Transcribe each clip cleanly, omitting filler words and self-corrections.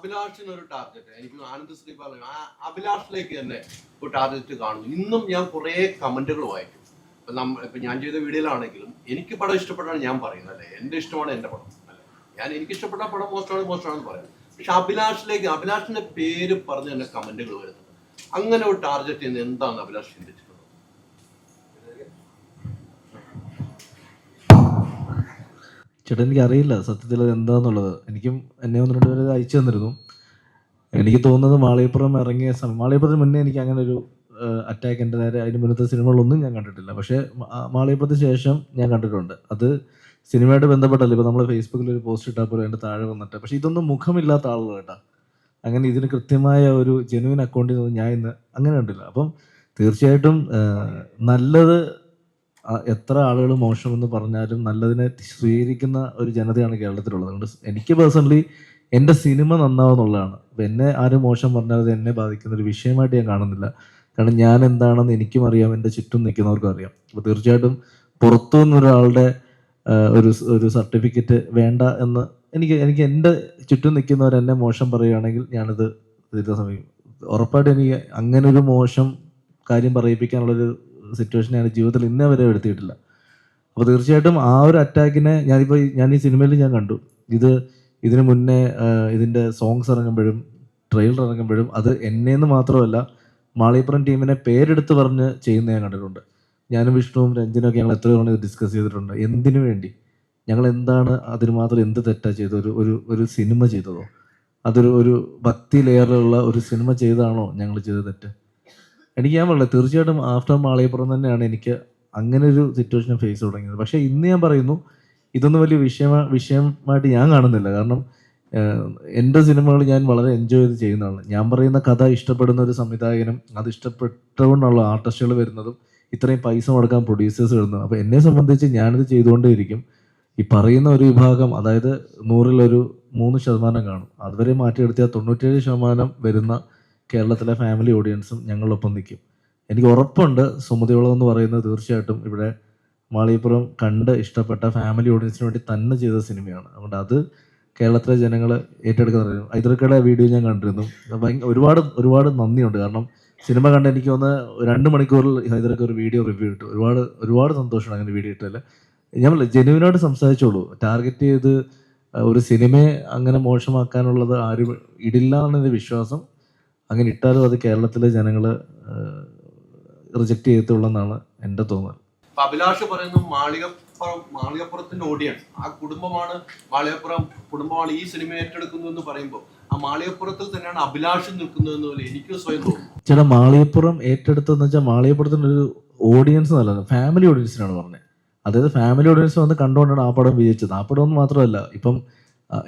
അഭിലാഷിന് ഒരു ടാർഗറ്റ്, എനിക്ക് ആനന്ദ് പറഞ്ഞു അഭിലാഷിലേക്ക് തന്നെ ഒരു ടാർഗറ്റ് കാണുന്നു. ഇന്നും ഞാൻ കുറേ കമന്റുകൾ വായിക്കും. ഇപ്പൊ ഞാൻ ചെയ്ത വീഡിയോയിലാണെങ്കിലും എനിക്ക് പടം ഇഷ്ടപ്പെട്ടാണ് ഞാൻ പറയുന്നത്, അല്ലേ? എന്റെ ഇഷ്ടമാണ് എന്റെ പടം, അല്ലെ? എനിക്ക് ഇഷ്ടപ്പെട്ട പടം മോശമാണെന്ന് പറയാം. പക്ഷെ അഭിലാഷിന്റെ പേര് പറഞ്ഞ് തന്നെ കമന്റുകൾ വരുന്നുണ്ട്. അങ്ങനെ ഒരു ടാർഗറ്റ് ചെയ്യുന്നത് എന്താണ് അഭിലാഷ് ചിന്തിച്ചിട്ടുള്ളത്? ചേട്ടാ, എനിക്കറിയില്ല സത്യത്തിൽ അത് എന്താന്നുള്ളത്. എനിക്കും എന്നെ 1-2 പേര് അയച്ചു തന്നിരുന്നു. എനിക്ക് തോന്നുന്നത് മാളികപ്പുറം ഇറങ്ങിയ സമയം, മാളികപ്പുറത്തിന് മുന്നേ എനിക്ക് അങ്ങനെ ഒരു അറ്റാക്ക് എൻ്റെ നേരെ അതിന് മുന്നത്തെ സിനിമകളൊന്നും ഞാൻ കണ്ടിട്ടില്ല. പക്ഷേ മാളികപ്പുറത്തിന് ശേഷം ഞാൻ കണ്ടിട്ടുണ്ട്. അത് സിനിമയായിട്ട് ബന്ധപ്പെട്ടല്ല. ഇപ്പോൾ നമ്മൾ ഫേസ്ബുക്കിൽ ഒരു പോസ്റ്റ് ഇട്ടാൽ പോലും എൻ്റെ താഴെ വന്നിട്ട്, പക്ഷേ ഇതൊന്നും മുഖമില്ലാത്ത ആളുകൾ കേട്ടാ. അങ്ങനെ ഇതിന് കൃത്യമായ ഒരു ജെനുവിൻ അക്കൗണ്ടിൽ നിന്ന് ഞാൻ ഇന്ന് അങ്ങനെ കണ്ടില്ല. അപ്പം തീർച്ചയായിട്ടും നല്ലത് എത്ര ആളുകൾ മോശമെന്ന് പറഞ്ഞാലും നല്ലതിനെ സ്വീകരിക്കുന്ന ഒരു ജനതയാണ് കേരളത്തിലുള്ളത്. അതുകൊണ്ട് എനിക്ക് പേഴ്സണലി എൻ്റെ സിനിമ നന്നാവുന്നുള്ളതാണ്. അപ്പം എന്നെ ആരും മോശം പറഞ്ഞാൽ അത് എന്നെ ബാധിക്കുന്ന ഒരു വിഷയമായിട്ട് ഞാൻ കാണുന്നില്ല. കാരണം ഞാൻ എന്താണെന്ന് എനിക്കും അറിയാം, എൻ്റെ ചുറ്റും നിൽക്കുന്നവർക്കും അറിയാം. അപ്പോൾ തീർച്ചയായിട്ടും പുറത്തു നിന്നൊരാളുടെ ഒരു സർട്ടിഫിക്കറ്റ് വേണ്ട എന്ന് എനിക്ക് എൻ്റെ ചുറ്റും നിൽക്കുന്നവർ എന്നെ മോശം പറയുകയാണെങ്കിൽ ഞാനത് സമയം ഉറപ്പായിട്ടും എനിക്ക് അങ്ങനെ ഒരു മോശം കാര്യം പറയിപ്പിക്കാനുള്ളൊരു സിറ്റുവേഷൻ ഞാൻ ജീവിതത്തിൽ ഇന്നേ വരെ എടുത്തിട്ടില്ല. അപ്പോൾ തീർച്ചയായിട്ടും ആ ഒരു അറ്റാക്കിനെ ഞാൻ ഈ സിനിമയിൽ ഞാൻ കണ്ടു. ഇതിന് മുന്നേ ഇതിൻ്റെ സോങ്സ് ഇറങ്ങുമ്പോഴും ട്രെയിലർ ഇറങ്ങുമ്പോഴും അത് എന്നെന്ന് മാത്രമല്ല മാളികപ്പുറം ടീമിനെ പേരെടുത്ത് പറഞ്ഞ് ചെയ്യുന്ന ഞാൻ കണ്ടിട്ടുണ്ട്. ഞാനും വിഷ്ണുവും രഞ്ജനും ഒക്കെ ഞങ്ങൾ എത്രയോ തവണ ഇത് ഡിസ്കസ് ചെയ്തിട്ടുണ്ട്. എന്തിനു വേണ്ടി ഞങ്ങൾ എന്താണ് അതിന് മാത്രം എന്ത് തെറ്റാ ചെയ്തത്? ഒരു സിനിമ ചെയ്തതോ? ഒരു ഭക്തി ലെയറിലുള്ള ഒരു സിനിമ ചെയ്താണോ ഞങ്ങൾ ചെയ്ത തെറ്റ്? ഞാൻ പറഞ്ഞില്ല, തീർച്ചയായിട്ടും ആഫ്റ്റർ മാളികപ്പുറം തന്നെയാണ് എനിക്ക് അങ്ങനെ ഒരു സിറ്റുവേഷൻ ഫേസ് തുടങ്ങിയത്. പക്ഷേ ഇന്ന് ഞാൻ പറയുന്നു, ഇതൊന്നും വലിയ വിഷയമായിട്ട് ഞാൻ കാണുന്നില്ല. കാരണം എൻ്റെ സിനിമകൾ ഞാൻ വളരെ എൻജോയ് ചെയ്ത് ചെയ്യുന്നതാണ്. ഞാൻ പറയുന്ന കഥ ഇഷ്ടപ്പെടുന്ന ഒരു സംവിധായകനും അത് ഇഷ്ടപ്പെട്ടുകൊണ്ടുള്ള ആർട്ടിസ്റ്റുകൾ വരുന്നതും ഇത്രയും പൈസ മുടക്കാൻ പ്രൊഡ്യൂസേഴ്സ് വരുന്നതും. അപ്പോൾ എന്നെ സംബന്ധിച്ച് ഞാനിത് ചെയ്തുകൊണ്ടേയിരിക്കും. ഈ പറയുന്ന ഒരു വിഭാഗം, അതായത് 100-ൽ 3% കാണും. അതുവരെ മാറ്റിയെടുത്തിയാൽ 97% വരുന്ന കേരളത്തിലെ ഫാമിലി ഓഡിയൻസും ഞങ്ങളൊപ്പം നിൽക്കും. എനിക്ക് ഉറപ്പുണ്ട് സുമതിയോളം എന്ന് പറയുന്നത് തീർച്ചയായിട്ടും ഇവിടെ മാളികപ്പുറം കണ്ട് ഇഷ്ടപ്പെട്ട ഫാമിലി ഓഡിയൻസിന് വേണ്ടി തന്നെ ചെയ്ത സിനിമയാണ്. അതുകൊണ്ട് അത് കേരളത്തിലെ ജനങ്ങൾ ഏറ്റെടുക്കുന്ന ഹൈദർക്കയുടെ വീഡിയോ ഞാൻ കണ്ടിരുന്നു. ഒരുപാട് നന്ദിയുണ്ട്. കാരണം സിനിമ കണ്ട് എനിക്ക് ഒന്ന് 2 മണിക്കൂറിൽ ഹൈദർക്ക് ഒരു വീഡിയോ റിവ്യൂ ഇട്ടു. ഒരുപാട് സന്തോഷമാണ് അങ്ങനെ വീഡിയോ ഇട്ടല്ല. ഞാൻ ജെനുവിനായിട്ട് സംസാരിച്ചോളൂ. ടാർഗറ്റ് ചെയ്ത് ഒരു സിനിമയെ അങ്ങനെ മോശമാക്കാനുള്ളത് ആരും ഇടില്ല എന്നെൻ്റെ വിശ്വാസം. അങ്ങനെ ഇട്ടാലും അത് കേരളത്തിലെ ജനങ്ങൾ റിജക്റ്റ് ചെയ്യത്തുള്ളെന്നാണ് എൻ്റെ തോന്നൽ. അഭിലാഷ് പറയുന്നു മാളികപ്പുറത്തിന്റെ ഓഡിയൻസ്, ആ കുടുംബമാണ് മാളികപ്പുറം കുടുംബമാണ് ഈ സിനിമ ഏറ്റെടുക്കുന്നു എന്ന് പറയുമ്പോൾ ആ മാളികപ്പുറത്തിൽ തന്നെയാണ് അഭിലാഷ് നിൽക്കുന്നതെന്ന് പോലെ എനിക്ക് സ്വയം തോന്നുന്നു. ചേട്ടാ, മാളികപ്പുറം ഏറ്റെടുത്തെന്ന് വെച്ചാൽ മാളികപ്പുറത്തിൻ്റെ ഒരു ഓഡിയൻസ് നല്ലത് ഫാമിലി ഓഡിയൻസിനാണ് പറഞ്ഞത്. അതായത് ഫാമിലി ഓഡിയൻസ് വന്ന് കണ്ടുകൊണ്ടാണ് ആ പടം വിജയിച്ചത്. ആ പടം എന്ന് മാത്രമല്ല, ഇപ്പം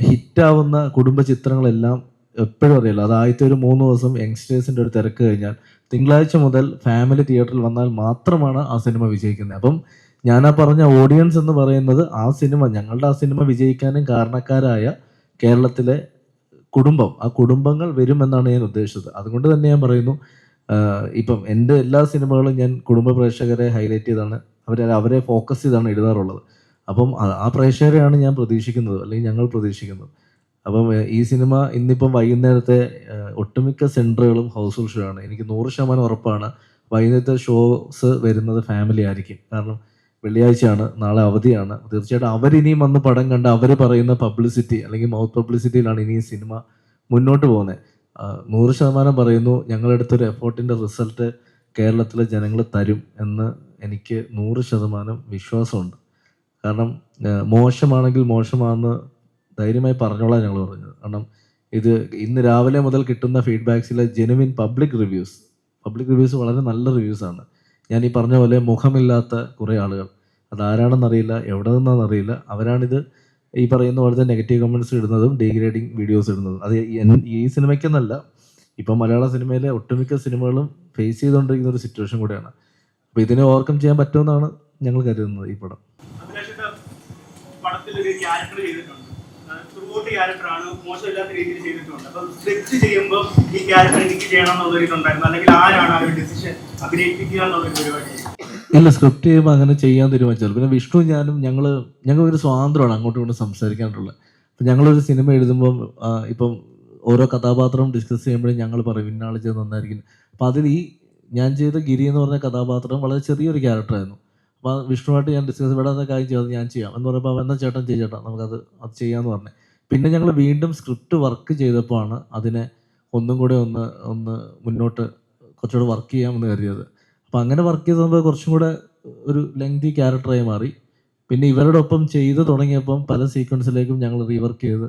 ഹിറ്റാവുന്ന കുടുംബ ചിത്രങ്ങളെല്ലാം എപ്പോഴും അറിയില്ല. അത് ആദ്യത്തെ ഒരു 3 ദിവസം യങ്സ്റ്റേഴ്സിൻ്റെ ഒരു തിരക്ക് കഴിഞ്ഞാൽ തിങ്കളാഴ്ച മുതൽ ഫാമിലി തിയേറ്ററിൽ വന്നാൽ മാത്രമാണ് ആ സിനിമ വിജയിക്കുന്നത്. അപ്പം ഞാൻ ആ പറഞ്ഞ ഓഡിയൻസ് എന്ന് പറയുന്നത് ഞങ്ങളുടെ ആ സിനിമ വിജയിക്കാനും കാരണക്കാരായ കേരളത്തിലെ ആ കുടുംബങ്ങൾ വരുമെന്നാണ് ഞാൻ ഉദ്ദേശിച്ചത്. അതുകൊണ്ട് തന്നെ ഞാൻ പറയുന്നു, ഇപ്പം എൻ്റെ എല്ലാ സിനിമകളും ഞാൻ കുടുംബ പ്രേക്ഷകരെ ഹൈലൈറ്റ് ചെയ്താണ്, അവരെ ഫോക്കസ് ചെയ്താണ് എഴുതാറുള്ളത്. അപ്പം ആ പ്രേക്ഷകരെയാണ് ഞാൻ പ്രതീക്ഷിക്കുന്നത്, അല്ലെങ്കിൽ ഞങ്ങൾ പ്രതീക്ഷിക്കുന്നത്. അപ്പം ഈ സിനിമ ഇന്നിപ്പം വൈകുന്നേരത്തെ ഒട്ടുമിക്ക സെൻറ്ററുകളും ഹൗസ്ഫുൾ ഷോ ആണ്. എനിക്ക് 100% ഉറപ്പാണ് വൈകുന്നേരത്തെ ഷോസ് വരുന്നത് ഫാമിലി ആയിരിക്കും. കാരണം വെള്ളിയാഴ്ചയാണ്, നാളെ അവധിയാണ്. തീർച്ചയായിട്ടും അവരിനിയും വന്ന് പടം കണ്ട് അവർ പറയുന്ന പബ്ലിസിറ്റി അല്ലെങ്കിൽ മൗത്ത് പബ്ലിസിറ്റിയിലാണ് ഇനി ഈ സിനിമ മുന്നോട്ട് പോകുന്നത്. 100% പറയുന്നു, ഞങ്ങളെടുത്തൊരു എഫേർട്ടിൻ്റെ റിസൾട്ട് കേരളത്തിലെ ജനങ്ങൾ തരും എന്ന് എനിക്ക് 100% വിശ്വാസമുണ്ട്. കാരണം മോശമാണെങ്കിൽ മോശമാണെന്ന് ധൈര്യമായി പറഞ്ഞോളാം ഞങ്ങൾ പറഞ്ഞത്. കാരണം ഇന്ന് രാവിലെ മുതൽ കിട്ടുന്ന ഫീഡ്ബാക്സിലെ ജെനുവിൻ പബ്ലിക് റിവ്യൂസ് വളരെ നല്ല റിവ്യൂസാണ്. ഞാൻ ഈ പറഞ്ഞ പോലെ മുഖമില്ലാത്ത കുറേ ആളുകൾ, അതാരാണെന്നറിയില്ല, എവിടെ നിന്നാണെന്നറിയില്ല, അവരാണിത് ഈ പറയുന്ന പോലത്തെ നെഗറ്റീവ് കമൻറ്റ്സ് ഇടുന്നതും ഡീഗ്രേഡിങ് വീഡിയോസ് ഇടുന്നതും. അത് ഈ സിനിമയ്ക്കെന്നല്ല, ഇപ്പം മലയാള സിനിമയിലെ ഒട്ടുമിക്ക സിനിമകളും ഫേസ് ചെയ്തുകൊണ്ടിരിക്കുന്ന ഒരു സിറ്റുവേഷൻ കൂടെയാണ്. അപ്പോൾ ഇതിനെ ഓവർകം ചെയ്യാൻ പറ്റുമെന്നാണ് ഞങ്ങൾ കരുതുന്നത്. ഈ പടത്തിലൊരു ക്യാരക്ടർ ചെയ്തിട്ടുണ്ട്, ക്യാരക്ടറാണ്, മോശമില്ലാത്ത രീതിയിൽ ചെയ്തിട്ടുണ്ട്. അപ്പം സ്ക്രിപ്റ്റ് ചെയ്യുമ്പോൾ ഈ ക്യാരക്ടർ എനിക്ക് ചെയ്യണം എന്നുള്ളൊരിതുണ്ടായിരുന്നു, അല്ലെങ്കിൽ ആരാണ് ആ ഒരു ഡിസിഷൻ അഭിനയിപ്പിക്കുക എന്നുള്ളൊരു പരിപാടി? ഇല്ല, സ്ക്രിപ്റ്റ് ചെയ്യുമ്പോൾ അങ്ങനെ ചെയ്യാൻ തീരുമാനിച്ചാൽ പിന്നെ വിഷ്ണു ഞാനും ഞങ്ങൾ ഒരു സ്വാതന്ത്ര്യമാണ് അങ്ങോട്ടും ഇങ്ങോട്ടും സംസാരിക്കാനുള്ളത്. അപ്പം ഞങ്ങളൊരു സിനിമ എഴുതുമ്പം ഇപ്പം ഓരോ കഥാപാത്രം ഡിസ്കസ് ചെയ്യുമ്പോഴും ഞങ്ങൾ പറയും ഇന്ന ആൾ ചെയ്ത് നന്നായിരിക്കും. അപ്പം അതിൽ ഈ ഞാൻ ചെയ്ത ഗിരി എന്ന് പറഞ്ഞ കഥാപാത്രം വളരെ ചെറിയൊരു ക്യാരക്ടറായിരുന്നു. അപ്പോൾ വിഷ്ണുവായിട്ട് ഞാൻ ഡിസ്കസ് ഇവിടെ എന്ന കാര്യം ചെയ്തത് ഞാൻ ചെയ്യാം എന്ന് പറയുമ്പോൾ അവൻ എന്നാൽ ചേട്ടൻ ചേട്ടാ നമുക്കത് ചെയ്യാമെന്ന് പറഞ്ഞു. പിന്നെ ഞങ്ങൾ വീണ്ടും സ്ക്രിപ്റ്റ് വർക്ക് ചെയ്തപ്പോൾ ആണ് അതിനെ ഒന്നും കൂടെ ഒന്ന് മുന്നോട്ട് കുറച്ചുകൂടെ വർക്ക് ചെയ്യാമെന്ന് കരുതിയത്. അപ്പോൾ അങ്ങനെ വർക്ക് ചെയ്തപ്പോൾ കുറച്ചും കൂടെ ഒരു ലെങ്തി ക്യാരക്ടറായി മാറി. പിന്നെ ഇവരുടെ ഒപ്പം ചെയ്ത് തുടങ്ങിയപ്പം പല സീക്വൻസിലേക്കും ഞങ്ങൾ റീവർക്ക് ചെയ്ത്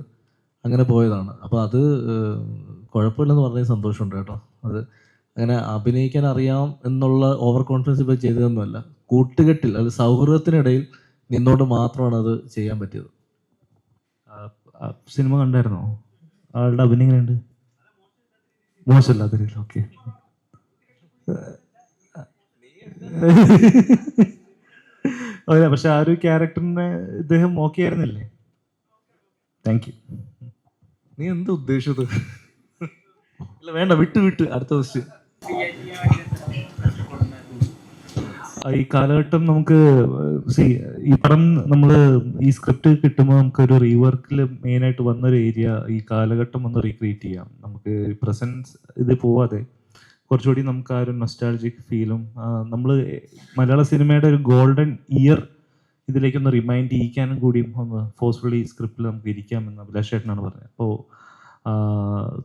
അങ്ങനെ പോയതാണ്. അപ്പോൾ അത് കുഴപ്പമില്ലെന്ന് പറഞ്ഞ സന്തോഷമുണ്ട് കേട്ടോ. അത് അങ്ങനെ അഭിനയിക്കാൻ അറിയാം എന്നുള്ള ഓവർ കോൺഫിഡൻസ് ഇപ്പോൾ ചെയ്തതൊന്നുമല്ല. കൂട്ടുകെട്ടിൽ അത് സൗഹൃദത്തിനിടയിൽ നിന്നോണ്ട് മാത്രമാണ് അത് ചെയ്യാൻ പറ്റിയത്. സിനിമ കണ്ടായിരുന്നോ? ആളുടെ അഭിനയം എങ്ങനെയുണ്ട്? മോശമല്ലാത്ത രീതിയിൽ. ഓക്കെ. അതെ, പക്ഷെ ആ ഒരു ക്യാരക്ടറിനെ ഇദ്ദേഹം ഓക്കെ ആയിരുന്നില്ലേ? Thank you. നീ എന്താ ഉദ്ദേശിച്ചത്? ഇല്ല വേണ്ട, വിട്ട് അടുത്ത ക്വസ്റ്റ്യൻ. ഈ കാലഘട്ടം നമുക്ക് ഈ പടം നമ്മൾ ഈ സ്ക്രിപ്റ്റ് കിട്ടുമ്പോൾ നമുക്കൊരു റീവർക്കിൽ മെയിനായിട്ട് വന്നൊരു ഏരിയ ഈ കാലഘട്ടം ഒന്ന് റീക്രിയേറ്റ് ചെയ്യാം. നമുക്ക് പ്രസൻസ് ഇത് പോവാതെ കുറച്ചുകൂടി നമുക്ക് ആ ഒരു നൊസ്റ്റാൾജിക് ഫീലും നമ്മൾ മലയാള സിനിമയുടെ ഒരു ഗോൾഡൻ ഇയർ ഇതിലേക്കൊന്ന് റിമൈൻഡ് ചെയ്യിക്കാനും കൂടിയും ഒന്ന് ഫോഴ്സ്ഫുള്ളി സ്ക്രിപ്റ്റിൽ നമുക്ക് ഇരിക്കാമെന്ന് അഭിലാഷ് ചേട്ടനാണ് പറഞ്ഞത്. അപ്പോൾ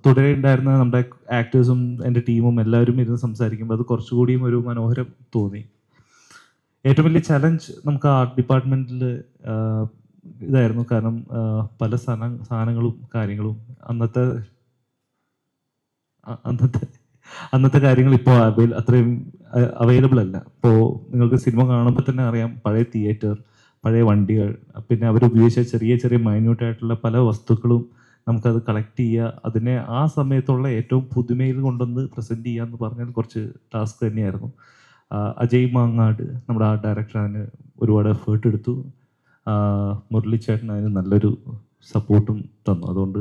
തുടരെ ഉണ്ടായിരുന്ന നമ്മുടെ ആക്ടേഴ്സും എൻ്റെ ടീമും എല്ലാവരും ഇരുന്ന് സംസാരിക്കുമ്പോൾ അത് കുറച്ചുകൂടിയും ഒരു മനോഹരം തോന്നി. ഏറ്റവും വലിയ ചലഞ്ച് നമുക്ക് ആർട്ട് ഡിപ്പാർട്ട്മെൻറ്റിൽ ഇതായിരുന്നു. കാരണം പല സാധനങ്ങളും കാര്യങ്ങളും അന്നത്തെ കാര്യങ്ങൾ ഇപ്പോൾ അത്രയും അവൈലബിൾ അല്ല. ഇപ്പോൾ നിങ്ങൾക്ക് സിനിമ കാണുമ്പോൾ തന്നെ അറിയാം, പഴയ തിയേറ്റർ, പഴയ വണ്ടികൾ, പിന്നെ അവരുപയോഗിച്ച ചെറിയ ചെറിയ മൈന്യൂട്ടായിട്ടുള്ള പല വസ്തുക്കളും നമുക്കത് കളക്ട് ചെയ്യുക, അതിനെ ആ സമയത്തുള്ള ഏറ്റവും പുതുമയിൽ കൊണ്ടുവന്ന് പ്രസൻറ്റ് ചെയ്യുക എന്ന് പറഞ്ഞാൽ കുറച്ച് ടാസ്ക് തന്നെയായിരുന്നു. അജയ് മാങ്ങാട് നമ്മുടെ ആർട്ട് ഡയറക്ടർ അതിന് ഒരുപാട് എഫേർട്ട് എടുത്തു. മുരളിച്ചേട്ടൻ അതിന് നല്ലൊരു സപ്പോർട്ടും തന്നു. അതുകൊണ്ട്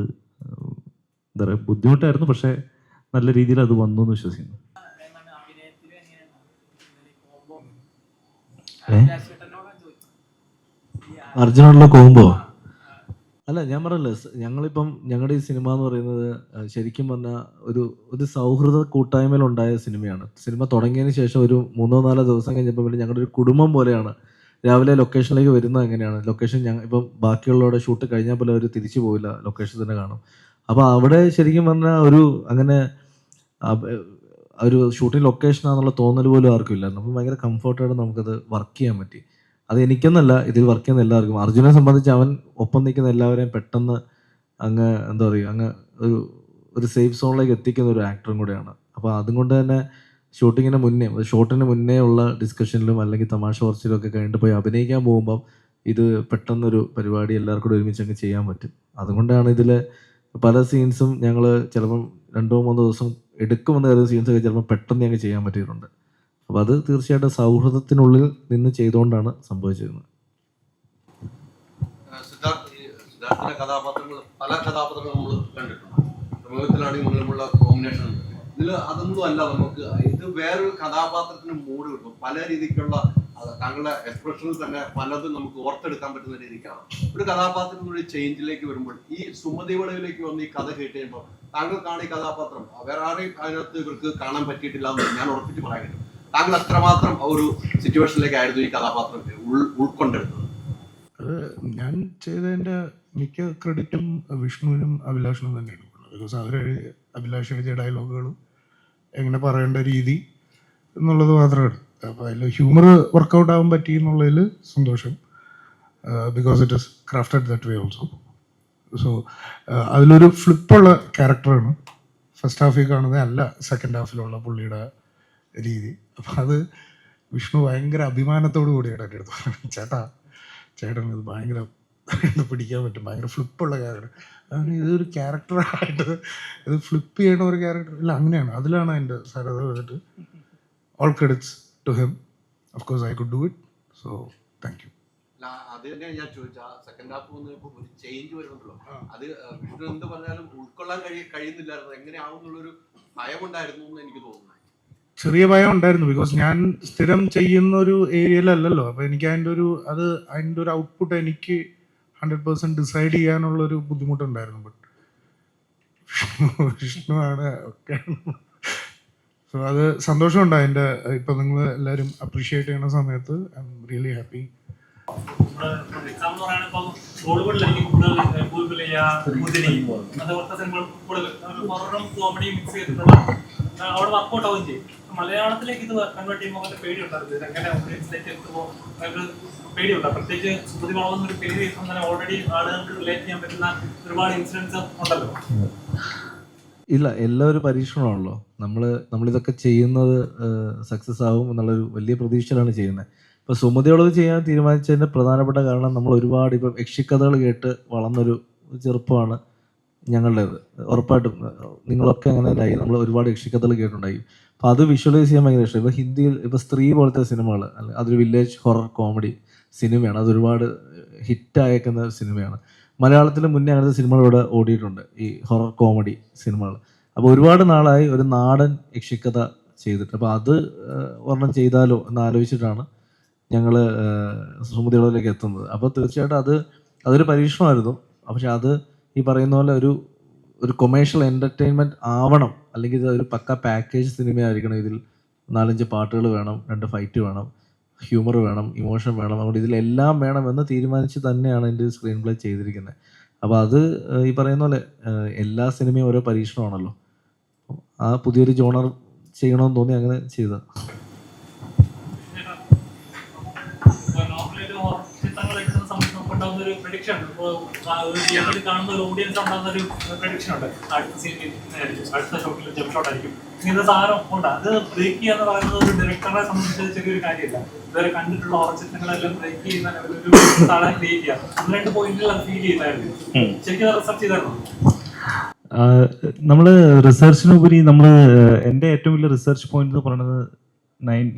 എന്താ പറയുക, ബുദ്ധിമുട്ടായിരുന്നു, പക്ഷേ നല്ല രീതിയിൽ അത് വന്നു എന്ന് വിശ്വസിക്കുന്നു. അർജുനുള്ള കോമ്പോ അല്ല, ഞാൻ പറയല്ലേ, ഞങ്ങളിപ്പം ഞങ്ങളുടെ ഈ സിനിമ എന്ന് പറയുന്നത് ശരിക്കും പറഞ്ഞാൽ ഒരു സൗഹൃദ കൂട്ടായ്മയിലുണ്ടായ സിനിമയാണ്. സിനിമ തുടങ്ങിയതിന് ശേഷം ഒരു 3-4 ദിവസം കഴിഞ്ഞപ്പോൾ പിന്നെ ഞങ്ങളുടെ ഒരു കുടുംബം പോലെയാണ്. രാവിലെ ലൊക്കേഷനിലേക്ക് വരുന്നത് എങ്ങനെയാണ്, ലൊക്കേഷൻ ഇപ്പം ബാക്കിയുള്ളവരുടെ ഷൂട്ട് കഴിഞ്ഞാൽ പോലെ അവർ തിരിച്ചു പോവില്ല, ലൊക്കേഷൻ തന്നെ കാണും. അപ്പോൾ അവിടെ ശരിക്കും പറഞ്ഞാൽ അങ്ങനെ ഒരു ഷൂട്ടിംഗ് ലൊക്കേഷനാണെന്നുള്ള തോന്നൽ പോലും ആർക്കും ഇല്ലായിരുന്നു. അപ്പം ഭയങ്കര കംഫർട്ടായിട്ട് നമുക്കത് വർക്ക് ചെയ്യാൻ പറ്റി. അത് എനിക്കെന്നല്ല, ഇതിൽ വർക്ക് ചെയ്യുന്ന എല്ലാവർക്കും. അർജുനെ സംബന്ധിച്ച് അവൻ ഒപ്പം നിൽക്കുന്ന എല്ലാവരെയും പെട്ടെന്ന് എന്താ പറയുക, ഒരു സേഫ് സോണിലേക്ക് എത്തിക്കുന്ന ഒരു ആക്ടറും കൂടെയാണ്. അപ്പോൾ അതുകൊണ്ട് തന്നെ ഷൂട്ടിന് മുന്നേ ഉള്ള ഡിസ്കഷനിലും അല്ലെങ്കിൽ തമാശ കുറച്ചിലും ഒക്കെ കഴിഞ്ഞിട്ട് പോയി അഭിനയിക്കാൻ പോകുമ്പം ഇത് പെട്ടെന്നൊരു പരിപാടി എല്ലാവർക്കും കൂടെ ഒരുമിച്ച് അങ്ങ് ചെയ്യാൻ പറ്റും. അതുകൊണ്ടാണ് ഇതിൽ പല സീൻസും ഞങ്ങൾ ചിലപ്പം 2-3 ദിവസം എടുക്കുമെന്ന് കരുതുന്ന സീൻസൊക്കെ ചിലപ്പോൾ പെട്ടെന്ന് ഞങ്ങൾക്ക് ചെയ്യാൻ പറ്റിയിട്ടുണ്ട്. അപ്പോൾ അത് തീർച്ചയായിട്ടും സൗഹൃദത്തിനുള്ളിൽ നിന്ന് ചെയ്തുകൊണ്ടാണ് സംഭവിച്ചിരുന്നത്. സിദ്ധാർത്ഥിന്റെ കഥാപാത്രങ്ങൾ പല കഥാപാത്രങ്ങൾ നമ്മൾ കണ്ടിട്ടുണ്ട്. പ്രമുഖത്തിലാണെങ്കിൽ മുന്നിലുള്ള കോമ്പിനേഷൻ ഉണ്ട്. ഇതിൽ അതൊന്നും അല്ല, നമുക്ക് ഇത് വേറൊരു കഥാപാത്രത്തിന് മൂഡ് കിട്ടും. പല രീതിക്കുള്ള താങ്കളുടെ എക്സ്പ്രഷനിൽ തന്നെ പലതും നമുക്ക് ഓർത്തെടുക്കാൻ പറ്റുന്ന രീതിക്കാണ്. ഒരു കഥാപാത്രത്തിനൊരു ചേഞ്ചിലേക്ക് വരുമ്പോൾ ഈ സുമതി വളവിലേക്ക് വന്ന് ഈ കഥ കേട്ട് കഴിയുമ്പോൾ താങ്കൾക്കാണ് ഈ കഥാപാത്രം വേറെ ആരെയും അതിനകത്ത് ഇവർക്ക് കാണാൻ പറ്റിയിട്ടില്ല എന്ന് ഞാൻ ഉറപ്പിച്ച് പറയാൻ കഴിയും. താങ്കൾ അത്രമാത്രം ഒരു സിറ്റുവേഷനിലേക്കായിരുന്നു ഈ കഥാപാത്രം ഉൾക്കൊണ്ടെടുത്തത്. അത് ഞാൻ ചെയ്തതിൻ്റെ മിക്ക ക്രെഡിറ്റും വിഷ്ണുവിനും അഭിലാഷിനും തന്നെ എടുക്കുള്ളൂ. ബിക്കോസ് അഭിലാഷ് എഴുതിയ ഡയലോഗുകളും എങ്ങനെ പറയേണ്ട രീതി എന്നുള്ളത് മാത്രമേ എടുത്തു. അപ്പോൾ അതിൽ ഹ്യൂമർ വർക്കൗട്ട് ആവാൻ പറ്റി എന്നുള്ളതിൽ സന്തോഷം. Because it is crafted that way also. So അതിലൊരു ഫ്ലിപ്പുള്ള ക്യാരക്ടറാണ്. ഫസ്റ്റ് ഹാഫിൽ കാണുന്നത് അല്ല സെക്കൻഡ് ഹാഫിലുള്ള പുള്ളിയുടെ രീതി. അപ്പം അത് വിഷ്ണു ഭയങ്കര അഭിമാനത്തോടു കൂടിയാണ് എൻ്റെ അടുത്ത് ചേട്ടൻ ഇത് ഭയങ്കര പിടിക്കാൻ പറ്റും, ഭയങ്കര ഫ്ലിപ്പുള്ള ക്യാരക്ടർ. അതിന് ഇതൊരു ക്യാരക്ടറായിട്ട് ഇത് ഫ്ലിപ്പ് ചെയ്യണ ഒരു ക്യാരക്ടർ ഇല്ല, അങ്ങനെയാണ്. അതിലാണ് എൻ്റെ സരത വന്നിട്ട് all credits to him. Of course I could do it. So thank you. അത് തന്നെയാണ് ഞാൻ ചോദിച്ചത്. സെക്കൻഡ് ഹാഫ് വന്നപ്പോൾ ഒരു ചേഞ്ച് വരുന്നുണ്ടല്ലോ, അത് വിഷ്ണു എന്ത് പറഞ്ഞാലും ഉൾക്കൊള്ളാൻ കഴിയുന്നില്ലായിരുന്നു. എങ്ങനെയാവുന്നുള്ളൊരു ഭയമുണ്ടായിരുന്നു എന്ന് എനിക്ക് തോന്നുന്നു. ചെറിയ ഭയം ഉണ്ടായിരുന്നു. ബിക്കോസ് ഞാൻ സ്ഥിരം ചെയ്യുന്ന ഒരു ഏരിയയിലല്ലല്ലോ. അപ്പോൾ എനിക്ക് അതിൻ്റെ ഒരു ഔട്ട്പുട്ട് എനിക്ക് 100% ഡിസൈഡ് ചെയ്യാനുള്ളൊരു ബുദ്ധിമുട്ടുണ്ടായിരുന്നു. ബട്ട് വിഷ്ണുവാണ് ഒക്കെ. സോ അത് സന്തോഷമുണ്ട് അതിൻ്റെ. ഇപ്പം നിങ്ങൾ എല്ലാവരും അപ്രീഷിയേറ്റ് ചെയ്യുന്ന സമയത്ത് I am really happy. Exam എന്ന് പറയുന്നത് ഇപ്പം ബോളിവുഡിലായിരിക്കും കൂടുതൽ അതേപോലത്തെ സിനിമകൾ കൂടുതൽ ഹൊററും കോമഡിയും മിക്സ് ചെയ്തിട്ടുള്ള അവിടെ വർക്കൗട്ട് ആവുകയും ചെയ്യും. മലയാളത്തിലേക്ക് ഇത് കൺവേർട്ട് ചെയ്യുമ്പോൾ നല്ല പേടിയുണ്ടായിരുന്നു. ഇതെങ്ങനെ ഓഡിയൻസിലേക്ക് എത്തുമ്പോൾ ഒരു പേടിയുണ്ടാകും. പ്രത്യേകിച്ച് സുമതി വളവ് എന്നൊരു പേര് കേൾക്കുമ്പോൾ തന്നെ ഓൾറെഡി ആളുകൾക്ക് റിലേറ്റ് ചെയ്യാൻ പറ്റുന്ന ഒരുപാട് ഇൻസിഡൻസ് ഉണ്ടല്ലോ. ഇല്ല, എല്ലാം ഒരു പരീക്ഷണമാണല്ലോ. നമ്മളിതൊക്കെ ചെയ്യുന്നത് സക്സസ് ആവും എന്നുള്ളൊരു വലിയ പ്രതീക്ഷയിലാണ് ചെയ്യുന്നത്. ഇപ്പോൾ സുമതിയോളവ് ചെയ്യാൻ തീരുമാനിച്ചതിൻ്റെ പ്രധാനപ്പെട്ട കാരണം നമ്മൾ ഒരുപാട് ഇപ്പം യക്ഷിക്കഥകൾ കേട്ട് വളർന്നൊരു ചെറുപ്പമാണ് ഞങ്ങളുടേത്. ഉറപ്പായിട്ടും നിങ്ങളൊക്കെ അങ്ങനെ ഉണ്ടായി. നമ്മൾ ഒരുപാട് യക്ഷിക്കഥകൾ കേട്ടുണ്ടായി. അപ്പോൾ അത് വിഷ്വലൈസ് ചെയ്യാൻ ഭയങ്കര ഇഷ്ടം. ഇപ്പോൾ ഹിന്ദിയിൽ ഇപ്പോൾ സ്ത്രീ പോലത്തെ സിനിമകൾ, അതൊരു വില്ലേജ് ഹൊറർ കോമഡി സിനിമയാണ്. അതൊരുപാട് ഹിറ്റായേക്കുന്ന സിനിമയാണ്. മലയാളത്തിൽ മുന്നേ അങ്ങനത്തെ സിനിമകൾ ഇവിടെ ഓടിയിട്ടുണ്ട്, ഈ ഹൊറർ കോമഡി സിനിമകൾ. അപ്പോൾ ഒരുപാട് നാളായി ഒരു നാടൻ യക്ഷിക്കഥ ചെയ്തിട്ട്. അപ്പോൾ അത് ഒരെണ്ണം ചെയ്താലോ എന്ന് ആലോചിച്ചിട്ടാണ് ഞങ്ങൾ സുമതിയോളവിലേക്ക് എത്തുന്നത്. അപ്പോൾ തീർച്ചയായിട്ടും അതൊരു പരീക്ഷണമായിരുന്നു. പക്ഷെ അത് ഈ പറയുന്ന പോലെ ഒരു കൊമേഴ്ഷ്യൽ എൻ്റർടൈൻമെൻറ്റ് ആവണം, അല്ലെങ്കിൽ ഇത് ഒരു പക്ക പാക്കേജ് സിനിമയായിരിക്കണം. ഇതിൽ 4-5 പാട്ടുകൾ വേണം, 2 ഫൈറ്റ് വേണം, ഹ്യൂമർ വേണം, ഇമോഷൻ വേണം. അതുകൊണ്ട് ഇതിലെല്ലാം വേണമെന്ന് തീരുമാനിച്ച് തന്നെയാണ് എൻ്റെ സ്ക്രീൻ പ്ലേ ചെയ്തിരിക്കുന്നത്. അപ്പോൾ അത് ഈ പറയുന്ന പോലെ എല്ലാ സിനിമയും ഓരോ പരീക്ഷണമാണല്ലോ. ആ പുതിയൊരു ജോണർ ചെയ്യണമെന്ന് തോന്നി അങ്ങനെ ചെയ്തതാണ്. ഒരു പ്രഡിക്ഷൻ ഉണ്ട്. ഇപ്പോൾ തിയേറ്ററിൽ കാണുന്ന ഒരു ഓഡിയൻസ് ഉണ്ടാകുന്ന ഒരു പ്രഡിക്ഷൻ ഉണ്ട്. അടുത്ത സീനിൽ അടുത്ത ഷോട്ടിൽ ജംപ് ഷോട്ട് ആയിരിക്കും. ഇത് സാധനം ഉണ്ട്. അത് ബ്രേക്ക് ചെയ്യുക എന്ന് പറയുന്നത് ഒരു ഡയറക്ടറെ സംബന്ധിച്ച് ചെറിയൊരു കാര്യമില്ല. ഇതുവരെ കണ്ടിട്ടുള്ള ഹൊറർ ചിത്രങ്ങളെല്ലാം ബ്രേക്ക് ചെയ്യുന്ന ഒരു സാധനം ക്രിയേറ്റ് ചെയ്യാം. 1-2 പോയിന്റിൽ അത് ഫീൽ ചെയ്തായിരുന്നു. ശരിക്കും റിസർച്ച് ചെയ്തായിരുന്നു. നമ്മൾ റിസർച്ചിനുപരി എൻ്റെ ഏറ്റവും വലിയ റിസർച്ച് പോയിന്റ് എന്ന് പറയുന്നത്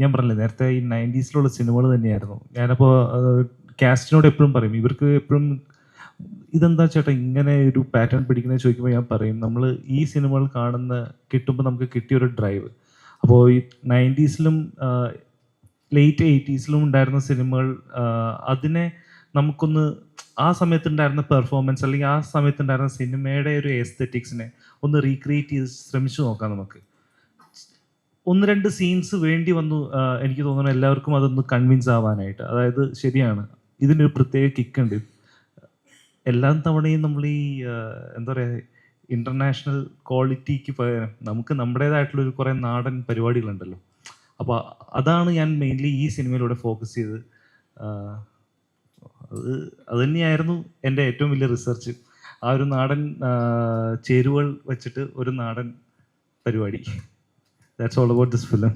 ഞാൻ പറഞ്ഞില്ലേ നേരത്തെ, ഈ 90s സിനിമകൾ തന്നെയായിരുന്നു. ഞാനപ്പോൾ കാസ്റ്റിനോട് എപ്പോഴും പറയും, ഇവർക്ക് എപ്പോഴും ഇതെന്താ ചേട്ടാ ഇങ്ങനെ ഒരു പാറ്റേൺ പിടിക്കുന്നത് ചോദിക്കുമ്പോൾ ഞാൻ പറയും, നമ്മൾ ഈ സിനിമകൾ കിട്ടുമ്പോൾ നമുക്ക് കിട്ടിയൊരു ഡ്രൈവ്. അപ്പോൾ ഈ 90s ലേറ്റ് 80s ഉണ്ടായിരുന്ന സിനിമകൾ, അതിനെ നമുക്കൊന്ന് ആ സമയത്തുണ്ടായിരുന്ന പെർഫോമൻസ് അല്ലെങ്കിൽ ആ സമയത്തുണ്ടായിരുന്ന സിനിമയുടെ ഒരു എസ്തെറ്റിക്സിനെ ഒന്ന് റീക്രിയേറ്റ് ചെയ്ത് ശ്രമിച്ചു നോക്കാം. നമുക്ക് 1-2 സീൻസ് വേണ്ടി വന്നു എനിക്ക് തോന്നുന്നു എല്ലാവർക്കും അതൊന്ന് കൺവിൻസ് ആവാനായിട്ട്. അതായത് ശരിയാണ്, ഇതിനൊരു പ്രത്യേക കിക്കുണ്ട്. എല്ലാ തവണയും നമ്മൾ ഈ എന്താ പറയുക, ഇൻ്റർനാഷണൽ ക്വാളിറ്റിക്ക് പകരം നമുക്ക് നമ്മുടേതായിട്ടുള്ളൊരു കുറേ നാടൻ പരിപാടികളുണ്ടല്ലോ. അപ്പോൾ അതാണ് ഞാൻ മെയിൻലി ഈ സിനിമയിലൂടെ ഫോക്കസ് ചെയ്ത്. അത് തന്നെയായിരുന്നു എൻ്റെ ഏറ്റവും വലിയ റിസർച്ച്. ആ ഒരു നാടൻ ചേരുവകൾ വെച്ചിട്ട് ഒരു നാടൻ പരിപാടി. That's all about this film.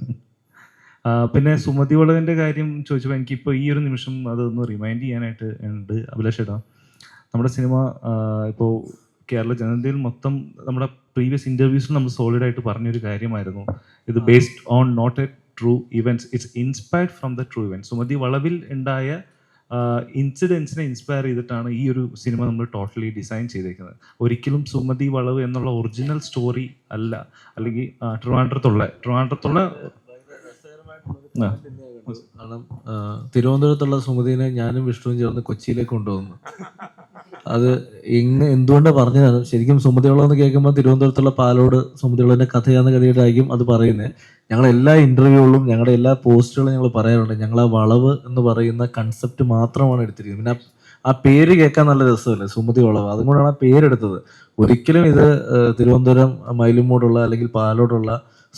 പിന്നെ സുമതി വളവിൻ്റെ കാര്യം ചോദിച്ചപ്പോൾ എനിക്കിപ്പോൾ ഈ ഒരു നിമിഷം അതൊന്ന് റിമൈൻഡ് ചെയ്യാനായിട്ട് ഉണ്ട്. അഭിലാഷ് ഏട്ടാ, നമ്മുടെ സിനിമ ഇപ്പോൾ കേരള ജനതയിൽ മൊത്തം നമ്മുടെ പ്രീവിയസ് ഇൻ്റർവ്യൂസിൽ നമ്മൾ സോളിഡായിട്ട് പറഞ്ഞൊരു കാര്യമായിരുന്നു, ഇത് based on not a true events, it's inspired from the true events. Sumathi വളവിൽ ഉണ്ടായ ഇൻസിഡൻസിനെ ഇൻസ്പയർ ചെയ്തിട്ടാണ് ഈ ഒരു സിനിമ നമ്മൾ ടോട്ടലി ഡിസൈൻ ചെയ്തേക്കുന്നത്. ഒരിക്കലും സുമതി വളവ് എന്നുള്ള ഒറിജിനൽ സ്റ്റോറി അല്ല. അല്ലെങ്കിൽ ട്രിവാൻഡ്രത്തുള്ള കാരണം തിരുവനന്തപുരത്തുള്ള സുമതിനെ ഞാനും വിഷ്ണുവും ചേർന്ന് കൊച്ചിയിലേക്ക് കൊണ്ടുവന്നു. അത് എന്തുകൊണ്ടാണ് പറഞ്ഞതാണ്, ശരിക്കും സുമതിവളവെന്ന് കേൾക്കുമ്പോൾ തിരുവനന്തപുരത്തുള്ള പാലോട് സുമതിവളവിൻ്റെ കഥയാണെന്ന് കഥയായിട്ടായിരിക്കും അത് പറയുന്നത്. ഞങ്ങളെല്ലാ ഇൻ്റർവ്യൂകളിലും ഞങ്ങളുടെ എല്ലാ പോസ്റ്റുകളും ഞങ്ങൾ പറയാറുണ്ട്, ഞങ്ങൾ ആ വളവ് എന്ന് പറയുന്ന കൺസെപ്റ്റ് മാത്രമാണ് എടുത്തിരിക്കുന്നത്. പിന്നെ ആ പേര് കേൾക്കാൻ നല്ല രസമല്ലേ, സുമതി വളവ്, അതുകൊണ്ടാണ് ആ പേരെടുത്തത്. ഒരിക്കലും ഇത് തിരുവനന്തപുരം മയിലുമൂടുള്ള അല്ലെങ്കിൽ പാലോടുള്ള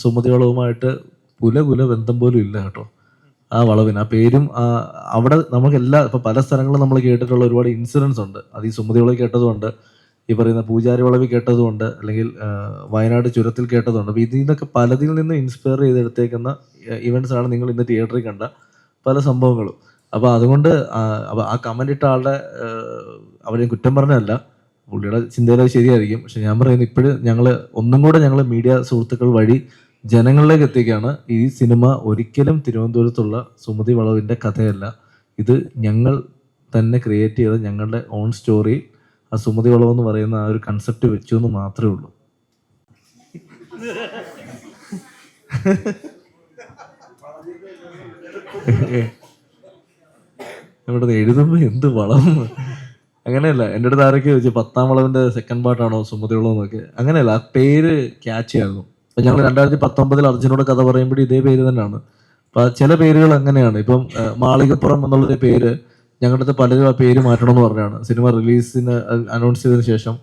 സുമതി വളവുമായിട്ട് കുല ബന്ധം പോലും ഇല്ല കേട്ടോ. ആ വളവിന് ആ പേരും അവിടെ നമുക്ക് ഇപ്പം പല സ്ഥലങ്ങളും നമ്മൾ കേട്ടിട്ടുള്ള ഒരുപാട് ഇൻസിഡൻസ് ഉണ്ട്. അത് ഈ സുമതി വളവ് കേട്ടതുകൊണ്ട്, ഈ പറയുന്ന പൂജാരി വളവിൽ കേട്ടതുകൊണ്ട്, അല്ലെങ്കിൽ വയനാട് ചുരത്തിൽ കേട്ടതുകൊണ്ട്. അപ്പോൾ ഇതിൽ നിന്നൊക്കെ പലതിൽ നിന്ന് ഇൻസ്പയർ ചെയ്തെടുത്തേക്കുന്ന ഇവൻറ്റ്സാണ് നിങ്ങൾ ഇന്ന് തിയേറ്ററിൽ കണ്ട പല സംഭവങ്ങളും. അപ്പോൾ അതുകൊണ്ട് ആ കമൻ്റ് ഇട്ട ആളുടെ അവരെ കുറ്റം പറഞ്ഞതല്ല, പുള്ളിയുടെ ചിന്തയിൽ ശരിയായിരിക്കും. പക്ഷെ ഞാൻ പറയുന്നത് ഇപ്പോഴും ഒന്നും കൂടെ ഞങ്ങൾ മീഡിയ സുഹൃത്തുക്കൾ വഴി ജനങ്ങളിലേക്ക് എത്തിക്കുകയാണ്. ഈ സിനിമ ഒരിക്കലും തിരുവനന്തപുരത്തുള്ള സുമതി വളവിൻ്റെ കഥയല്ല. ഇത് ഞങ്ങൾ തന്നെ ക്രിയേറ്റ് ചെയ്ത ഞങ്ങളുടെ ഓൺ സ്റ്റോറി, ആ സുമതി വളവ് എന്ന് പറയുന്ന ആ ഒരു കൺസെപ്റ്റ് വെച്ചു എന്ന് മാത്രമേ ഉള്ളൂ. ഇവിടെ എഴുതുമ്പോൾ എന്ത് വളം അങ്ങനെയല്ല, എൻ്റെ അടുത്ത് ആരൊക്കെ ചോദിച്ചു 10ാം വളവിന്റെ സെക്കൻഡ് പാർട്ടാണോ സുമതിയുള്ളൂ എന്നൊക്കെ. അങ്ങനെയല്ല, ആ പേര് ക്യാച്ച് ആയിരുന്നു. ഇപ്പം ഞങ്ങൾ 2019 അർജുനോട് കഥ പറയുമ്പോഴും ഇതേ പേര് തന്നെയാണ്. അപ്പം ചില പേരുകൾ അങ്ങനെയാണ്. ഇപ്പം മാളികപ്പുറം എന്നുള്ളൊരു പേര് ഞങ്ങളുടെ അടുത്ത് പലരും ആ പേര് മാറ്റണം എന്ന് പറഞ്ഞാണ്. സിനിമ റിലീസിന് അനൗൺസ് ചെയ്തതിന് ശേഷം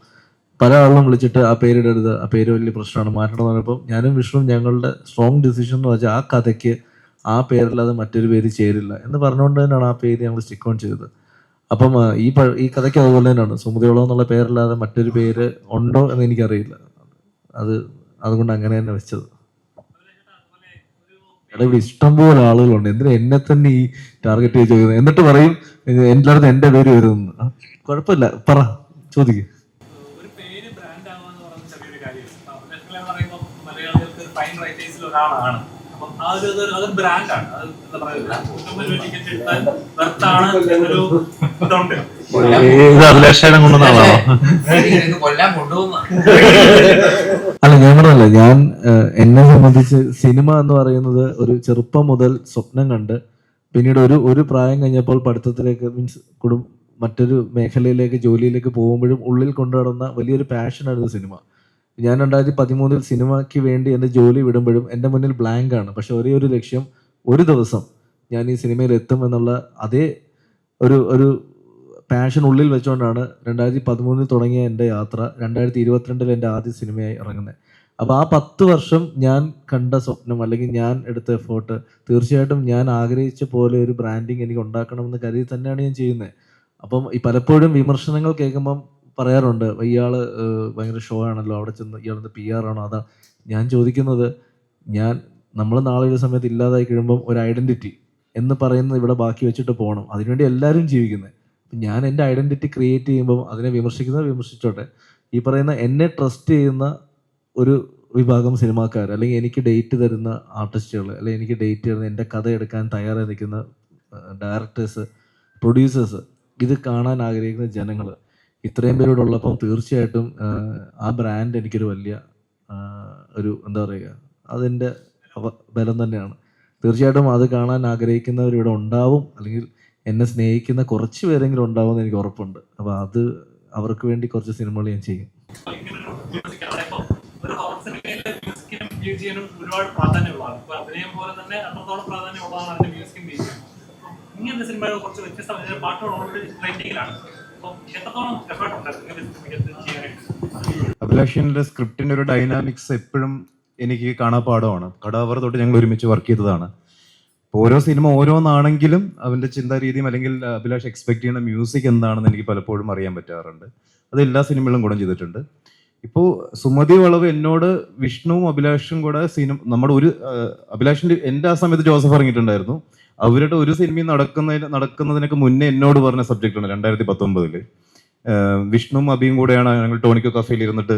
പല ആളുകളും വിളിച്ചിട്ട് ആ പേരിടരുത്, ആ പേര് വലിയ പ്രശ്നമാണ്, മാറ്റണം എന്ന് പറഞ്ഞപ്പോൾ ഞാനും വിഷ്ണുവും ഞങ്ങളുടെ സ്ട്രോങ് ഡിസിഷൻ എന്ന് വെച്ചാൽ ആ കഥയ്ക്ക് ആ പേരല്ലാതെ മറ്റൊരു പേര് ചേരില്ല എന്ന് പറഞ്ഞുകൊണ്ട് തന്നെയാണ് ആ പേര് ഞങ്ങൾ സ്റ്റിക്ക് ഓൺ ചെയ്തത്. അപ്പം ഈ കഥയ്ക്ക് അതുപോലെ തന്നെയാണ്. സുമതിയോളം എന്നുള്ള പേരല്ലാതെ മറ്റൊരു പേര് ഉണ്ടോ എന്ന് എനിക്കറിയില്ല. അതുകൊണ്ട് അങ്ങനെ തന്നെ വെച്ചത്. എടാ, ഇവിടെ ഇഷ്ടംപോലെ ആളുകളുണ്ട്, എന്തിനാ എന്നെ തന്നെ ഈ ടാർഗറ്റ് ചെയ്ത് ചോദിക്കുന്നത്? എന്നിട്ട് പറയും എല്ലായിടത്തും എൻ്റെ പേര് വരുമെന്ന്. കുഴപ്പമില്ല, പറ, ചോദിക്കും. ഒരു പേര് ബ്രാൻഡ് ആവാന്ന് പറയുന്നത് ചെറിയൊരു കാര്യമാണ്. അഭിലാഷ് പറയുമ്പോൾ മലയാളികൾക്ക് ഫൈൻ റൈറ്റേഴ്സിൽ ഒരാളാണ്. അപ്പം ആ അതൊരു ബ്രാൻഡാണ്. അത് എന്താ പറയുക, ടിക്കറ്റ് എടുത്താൽ വെർത്താണ് എന്നൊരു ഇതുണ്ട്. ഇത് അഭിലാഷേനെ കൊണ്ടുവന്നാണോ? അല്ല, ഞാൻ പറഞ്ഞല്ല, ഞാൻ എന്നെ സംബന്ധിച്ച് സിനിമ എന്ന് പറയുന്നത് ഒരു ചെറുപ്പം മുതൽ സ്വപ്നം കണ്ട് പിന്നീട് ഒരു പ്രായം കഴിഞ്ഞപ്പോൾ പഠിത്തത്തിലേക്ക് മീൻസ് മറ്റൊരു മേഖലയിലേക്ക് ജോലിയിലേക്ക് പോകുമ്പോഴും ഉള്ളിൽ കൊണ്ടുനടന്ന വലിയൊരു പാഷനായിരുന്നു സിനിമ. ഞാൻ 2013 സിനിമയ്ക്ക് വേണ്ടി എൻ്റെ ജോലി വിടുമ്പോഴും എൻ്റെ മുന്നിൽ ബ്ലാങ്ക് ആണ്. പക്ഷെ ഒരേ ഒരു ലക്ഷ്യം, ഒരു ദിവസം ഞാൻ ഈ സിനിമയിൽ എത്തും എന്നുള്ള അതേ ഒരു പാഷൻ ഉള്ളിൽ വെച്ചുകൊണ്ടാണ് 2013 തുടങ്ങിയ എൻ്റെ യാത്ര 2022 എൻ്റെ ആദ്യ സിനിമയായി ഇറങ്ങുന്നത്. അപ്പോൾ ആ 10 വർഷം ഞാൻ കണ്ട സ്വപ്നം അല്ലെങ്കിൽ ഞാൻ എടുത്ത എഫേർട്ട് തീർച്ചയായിട്ടും ഞാൻ ആഗ്രഹിച്ച പോലെ ഒരു ബ്രാൻഡിങ് എനിക്ക് ഉണ്ടാക്കണമെന്ന് കരുതി തന്നെയാണ് ഞാൻ ചെയ്യുന്നത്. അപ്പം ഈ പലപ്പോഴും വിമർശനങ്ങൾ കേൾക്കുമ്പം പറയാറുണ്ട്, ഇയാള് ഭയങ്കര ഷോ ആണല്ലോ, അവിടെ ചെന്ന് ഇയാളത് PR ആണോ? അതാ ഞാൻ ചോദിക്കുന്നത്, നമ്മൾ നാളെ ഒരു സമയത്ത് ഇല്ലാതായി കഴിയുമ്പം ഒരു ഐഡന്റിറ്റി എന്ന് പറയുന്നത് ഇവിടെ ബാക്കി വെച്ചിട്ട് പോകണം. അതിനുവേണ്ടി എല്ലാവരും ജീവിക്കുന്നത്. ഞാൻ എൻ്റെ ഐഡന്റിറ്റി ക്രിയേറ്റ് ചെയ്യുമ്പം അതിനെ വിമർശിക്കുന്നവർ വിമർശിച്ചോട്ടെ. ഈ പറയുന്ന എന്നെ ട്രസ്റ്റ് ചെയ്യുന്ന ഒരു വിഭാഗം സിനിമാക്കാർ, അല്ലെങ്കിൽ എനിക്ക് ഡേറ്റ് തരുന്ന ആർട്ടിസ്റ്റുകൾ, അല്ലെങ്കിൽ എനിക്ക് ഡേറ്റ് തരുന്ന എൻ്റെ കഥ എടുക്കാൻ തയ്യാറായി നിൽക്കുന്ന ഡയറക്ടേഴ്സ്, പ്രൊഡ്യൂസേഴ്സ്, ഇത് കാണാൻ ആഗ്രഹിക്കുന്ന ജനങ്ങൾ, ഇത്രയും പേരോടുള്ളപ്പം തീർച്ചയായിട്ടും ആ ബ്രാൻഡ് എനിക്കൊരു വലിയ ഒരു എന്താ പറയുക, അതിൻ്റെ ബലം തന്നെയാണ്. തീർച്ചയായിട്ടും അത് കാണാൻ ആഗ്രഹിക്കുന്നവർ ഇവിടെ ഉണ്ടാവും, അല്ലെങ്കിൽ എന്നെ സ്നേഹിക്കുന്ന കുറച്ച് പേരെങ്കിലും ഉണ്ടാവും എന്ന് എനിക്ക് ഉറപ്പുണ്ട്. അപ്പോൾ അത് അവർക്ക് വേണ്ടി കുറച്ച് സിനിമകൾ ഞാൻ ചെയ്യും. ഒരുപാട് പ്രാധാന്യമുള്ളതാണ്. ഇപ്പൊ അഭിനയം പോലെ തന്നെ അത്രത്തോളം പ്രാധാന്യമുള്ളതാണ് അതിന്റെ മ്യൂസിക്കും മ്യൂസിയം. ഇങ്ങനത്തെ സിനിമകൾ കുറച്ച് വ്യത്യസ്തമായ പാട്ടുകൾ ഓൾറെഡി ട്രെൻഡിങ്ങിലാണ്. അപ്പം എത്രത്തോളം എഫേർട്ട് ഉണ്ടായിരുന്നു? അഭിലാഷിന്റെ സ്ക്രിപ്റ്റിന്റെ ഒരു ഡൈനാമിക്സ് എപ്പോഴും എനിക്ക് കാണാപ്പാടമാണ്. കടാവർ തൊട്ട് ഞങ്ങൾ ഒരുമിച്ച് വർക്ക് ചെയ്തതാണ്. ഓരോ സിനിമ ഓരോന്നാണെങ്കിലും അവന്റെ ചിന്താരീതിയും അല്ലെങ്കിൽ അഭിലാഷ് എക്സ്പെക്ട് ചെയ്യുന്ന മ്യൂസിക് എന്താണെന്ന് എനിക്ക് പലപ്പോഴും അറിയാൻ പറ്റാറുണ്ട്. അത് എല്ലാ സിനിമകളിലും ഗുണം ചെയ്തിട്ടുണ്ട്. ഇപ്പോൾ സുമതി വളവ് എന്നോട് വിഷ്ണുവും അഭിലാഷും കൂടെ നമ്മുടെ അഭിലാഷിന്റെ എൻ്റെ ആ സമയത്ത് ജോസഫ് ഇറങ്ങിയിട്ടുണ്ടായിരുന്നു. അവരുടെ ഒരു സിനിമയും നടക്കുന്നതിനൊക്കെ മുന്നേ എന്നോട് പറഞ്ഞ സബ്ജക്റ്റാണ് 2019 വിഷ്ണുവും അബിയും കൂടെയാണ് ഞങ്ങൾ ടോണിക്കോ കഫേയിൽ ഇരുന്നിട്ട്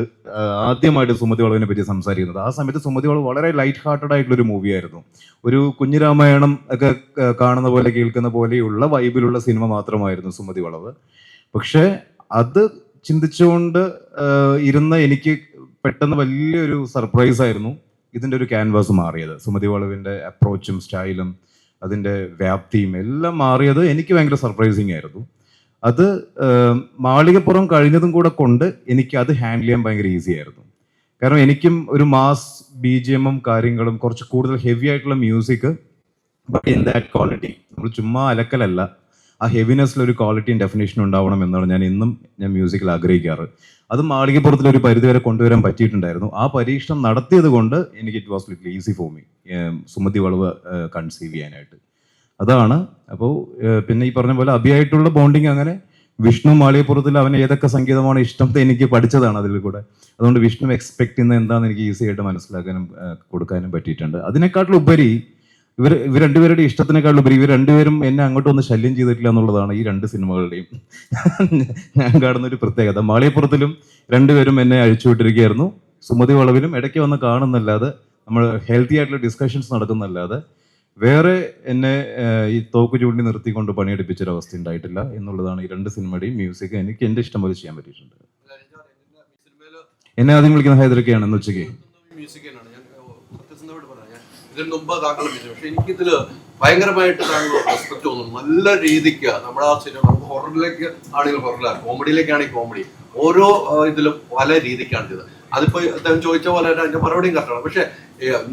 ആദ്യമായിട്ട് സുമതി വളവിനെ പറ്റി സംസാരിക്കുന്നത്. ആ സമയത്ത് സുമതി വളവ് വളരെ ലൈറ്റ് ഹാർട്ടഡ് ആയിട്ടുള്ളൊരു മൂവിയായിരുന്നു. ഒരു കുഞ്ഞിരാമായണം ഒക്കെ കാണുന്ന പോലെ കേൾക്കുന്ന പോലെയുള്ള വൈബിലുള്ള സിനിമ മാത്രമായിരുന്നു സുമതി വളവ്. പക്ഷെ അത് ചിന്തിച്ചുകൊണ്ട് ഇരുന്ന എനിക്ക് പെട്ടെന്ന് വലിയൊരു സർപ്രൈസ് ആയിരുന്നു ഇതിൻ്റെ ഒരു ക്യാൻവാസ് മാറിയത്. സുമതി വളവിൻ്റെ അപ്രോച്ചും സ്റ്റൈലും അതിൻ്റെ വ്യാപ്തിയും എല്ലാം മാറിയത് എനിക്ക് ഭയങ്കര സർപ്രൈസിങ് ആയിരുന്നു. അത് മാളികപ്പുറം കഴിഞ്ഞതും കൂടെ കൊണ്ട് എനിക്ക് അത് ഹാൻഡിൽ ചെയ്യാൻ ഭയങ്കര ഈസി ആയിരുന്നു. കാരണം എനിക്കും ഒരു മാസ് BGM കാര്യങ്ങളും കുറച്ച് കൂടുതൽ ഹെവി ആയിട്ടുള്ള music, but in that quality. നമ്മൾ ചുമ്മാ അലക്കലല്ല, ആ ഹെവിനെസ്സിലൊരു ക്വാളിറ്റിയും ഡെഫിനേഷനും ഉണ്ടാവണം എന്നാണ് ഞാൻ മ്യൂസിക്കിൽ ആഗ്രഹിക്കാറ്. അത് മാളികപ്പുറത്തിൽ ഒരു പരിധിവരെ കൊണ്ടുവരാൻ പറ്റിയിട്ടുണ്ടായിരുന്നു. ആ പരീക്ഷണം നടത്തിയത് കൊണ്ട് എനിക്ക് it was little easy for me Sumathi വളവ് കൺസീവ് ചെയ്യാനായിട്ട്. അതാണ്. അപ്പോൾ പിന്നെ ഈ പറഞ്ഞ പോലെ അഭിയായിട്ടുള്ള ബോണ്ടിങ് അങ്ങനെ വിഷ്ണു മാളികപ്പുറത്തിൽ അവൻ ഏതൊക്കെ സംഗീതമാണ് ഇഷ്ടം എനിക്ക് പഠിച്ചതാണ് അതിൽ കൂടെ. അതുകൊണ്ട് വിഷ്ണു എക്സ്പെക്ട് ചെയ്യുന്നത് എന്താണെന്ന് എനിക്ക് ഈസി ആയിട്ട് മനസ്സിലാക്കാനും കൊടുക്കാനും പറ്റിയിട്ടുണ്ട്. അതിനേക്കാട്ടിലുപരി ഇവർ രണ്ടുപേരുടെ ഇഷ്ടത്തിനേക്കാളുപരി ഇവർ രണ്ടുപേരും എന്നെ അങ്ങോട്ടൊന്നും ശല്യം ചെയ്തിട്ടില്ല എന്നുള്ളതാണ് ഈ രണ്ട് സിനിമകളുടെയും ഞാൻ കാണുന്ന ഒരു പ്രത്യേകത. മാളികപ്പുറത്തിലും രണ്ടുപേരും എന്നെ അഴിച്ചുവിട്ടിരിക്കുകയായിരുന്നു. സുമതി വളവിലും ഇടയ്ക്ക് വന്ന് കാണുന്നല്ലാതെ നമ്മൾ ഹെൽത്തി ആയിട്ടുള്ള ഡിസ്കഷൻസ് നടക്കുന്നല്ലാതെ വേറെ എന്നെ ഈ തോക്ക് ചൂണ്ടി നിർത്തിക്കൊണ്ട് പണിയെടുപ്പിച്ചൊരവസ്ഥ ഉണ്ടായിട്ടില്ല എന്നുള്ളതാണ് ഈ രണ്ട് സിനിമയുടെയും മ്യൂസിക്. എനിക്ക് എൻ്റെ ഇഷ്ടം പോലെ ചെയ്യാൻ പറ്റിയിട്ടുണ്ട്. എന്നെ ആദ്യം വിളിക്കുന്ന ഹൈദരൊക്കെയാണ് ഇന്ന് ഉച്ചയ്ക്ക്. ഇതിന് മുമ്പ് താങ്കൾ പക്ഷെ എനിക്കിതിൽ ഭയങ്കരമായിട്ട് താങ്കൾ റെസ്പെക്ട് തോന്നുന്നു. നല്ല രീതിക്ക് നമ്മുടെ ആ സിനിമ നമുക്ക് ഹൊററിലേക്ക് ആണെങ്കിൽ ഹൊററിലാണ്, കോമഡിയിലേക്കാണെങ്കിൽ കോമഡി, ഓരോ ഇതിലും പല രീതിക്കാണ് ചെയ്തത്. അതിപ്പോ അദ്ദേഹം ചോദിച്ച പോലെ തന്നെ അതിന്റെ മറുപടിയും കറക്റ്റാണ്. പക്ഷെ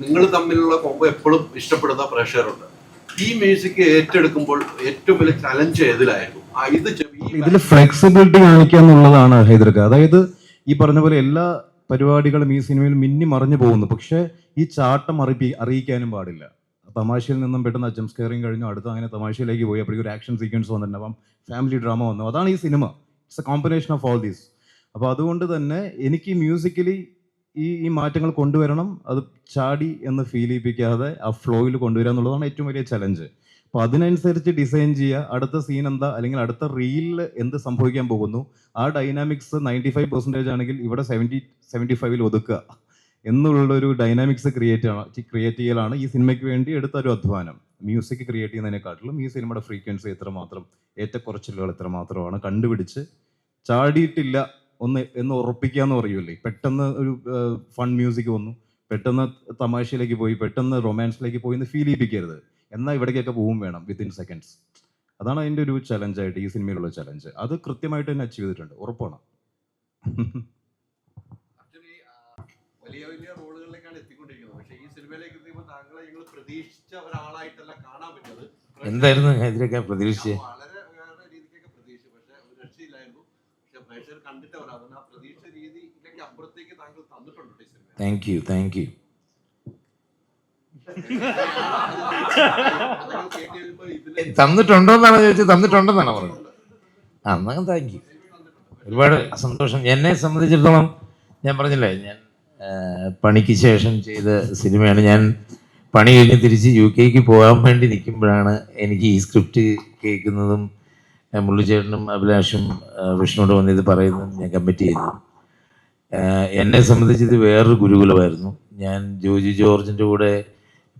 നിങ്ങൾ തമ്മിലുള്ള കോംബോ എപ്പോഴും ഇഷ്ടപ്പെടുന്ന പ്രേക്ഷകരുണ്ട്. ഈ മ്യൂസിക് ഏറ്റെടുക്കുമ്പോൾ ഏറ്റവും വലിയ ചലഞ്ച് ഏതിലായിരുന്നു? ഇതിൽ ഫ്ലെക്സിബിലിറ്റി കാണിക്കുക എന്നുള്ളതാണ് ഹൈദർക്ക്. അതായത് ഈ പറഞ്ഞ പോലെ എല്ലാ പരിപാടികളും ഈ സിനിമയിൽ മിന്നി മറിഞ്ഞു പോകുന്നു. പക്ഷേ ഈ ചാട്ടം അറിയിക്കാനും പാടില്ല. തമാശയിൽ നിന്നും പെട്ടെന്ന് ജംപ് സ്കെയറിങ് കഴിഞ്ഞു, അടുത്ത് അങ്ങനെ തമാശയിലേക്ക് പോയി, അപ്പോഴേക്കും ഒരു ആക്ഷൻ സീക്വൻസ് വന്നിട്ടുണ്ട്, അപ്പം ഫാമിലി ഡ്രാമ വന്നു. അതാണ് ഈ cinema. It's A combination of all these. അപ്പോൾ അതുകൊണ്ട് തന്നെ എനിക്ക് മ്യൂസിക്കലി ഈ മാറ്റങ്ങൾ കൊണ്ടുവരണം, അത് ചാടി എന്ന് ഫീൽ ചെയ്യിപ്പിക്കാതെ ആ ഫ്ലോയിൽ കൊണ്ടുവരിക എന്നുള്ളതാണ് ഏറ്റവും വലിയ ചലഞ്ച്. അപ്പോൾ അതിനനുസരിച്ച് ഡിസൈൻ ചെയ്യുക, അടുത്ത സീൻ എന്താ അല്ലെങ്കിൽ അടുത്ത റീലിൽ എന്ത് സംഭവിക്കാൻ പോകുന്നു, ആ ഡൈനാമിക്സ് 95% ആണെങ്കിൽ ഇവിടെ 70-75 ഒതുക്കുക എന്നുള്ളൊരു ഡൈനാമിക്സ് ക്രിയേറ്റ് ചെയ്യലാണ് ഈ സിനിമയ്ക്ക് വേണ്ടി എടുത്തൊരു അധ്വാനം. മ്യൂസിക് ക്രിയേറ്റ് ചെയ്യുന്നതിനെക്കാട്ടിലും ഈ സിനിമയുടെ ഫ്രീക്വൻസി എത്രമാത്രം, ഏറ്റക്കുറച്ചിലുകൾ എത്രമാത്രമാണ് കണ്ടുപിടിച്ച് ചാടിയിട്ടില്ല എന്ന് ഉറപ്പിക്കുക എന്ന് പറയൂല്ലേ. പെട്ടെന്ന് ഒരു ഫൺ മ്യൂസിക് വന്നു, പെട്ടെന്ന് തമാശയിലേക്ക് പോയി, പെട്ടെന്ന് റൊമാൻസിലേക്ക് പോയി എന്ന് ഫീൽ ചെയ്യിപ്പിക്കരുത്. എന്നാൽ ഇവിടേക്കൊക്കെ പോവും വേണം വിത്തിൻ സെക്കൻഡ്സ്. അതാണ് അതിൻ്റെ ഒരു ചലഞ്ചായിട്ട് ഈ സിനിമയിലുള്ള ചലഞ്ച്. അത് കൃത്യമായിട്ട് തന്നെ അച്ചീവ് ചെയ്തിട്ടുണ്ട്, ഉറപ്പാണ്. വലിയ വലിയ റോളുകളിലേക്കാണ് എത്തിക്കൊണ്ടിരിക്കുന്നത്. പക്ഷേ ഈ സിനിമയിലേക്ക് എത്തിയപ്പോൾ താങ്കളെ ഞങ്ങൾ പ്രതീക്ഷിച്ച ഒരാളായിട്ടല്ല കാണാൻ പറ്റുന്നത്. എന്തായിരുന്നു ഇതിലൊക്കെ പ്രതീക്ഷിച്ചത്? വളരെ വേറെ രീതിക്കൊക്കെ പ്രതീക്ഷിച്ചു, പക്ഷെ ഒരു രക്ഷയില്ലായിരുന്നു. പക്ഷെ പ്രേക്ഷകർ കണ്ടിട്ടവരാണ് ആ പ്രതീക്ഷ രീതിയിലേക്ക് അപ്പുറത്തേക്ക് താങ്കൾ തന്നിട്ടുണ്ട് ഈ സിനിമ. Thank you. തന്നിട്ടുണ്ടോന്നാണ് ചോദിച്ചത്? തന്നിട്ടുണ്ടെന്നാണ് പറഞ്ഞത്. എന്നാൽ താങ്ക് യു, ഒരുപാട് സന്തോഷം. എന്നെ സംബന്ധിച്ചിടത്തോളം ഞാൻ പറഞ്ഞില്ലേ, ഞാൻ പണിക്ക് ശേഷം ചെയ്ത സിനിമയാണ്. ഞാൻ പണി കഴിഞ്ഞ് തിരിച്ച് UK പോകാൻ വേണ്ടി നിൽക്കുമ്പോഴാണ് എനിക്ക് ഈ സ്ക്രിപ്റ്റ് കേൾക്കുന്നതും മുള്ളിച്ചേട്ടനും അഭിലാഷും വിഷ്ണുവോട് വന്ന് ഇത് പറയുന്നതും ഞാൻ കമ്മിറ്റ് ചെയ്തു. എന്നെ സംബന്ധിച്ച് ഇത് വേറൊരു ഗുരുകുലമായിരുന്നു. ഞാൻ ജോജി ജോർജിൻ്റെ കൂടെ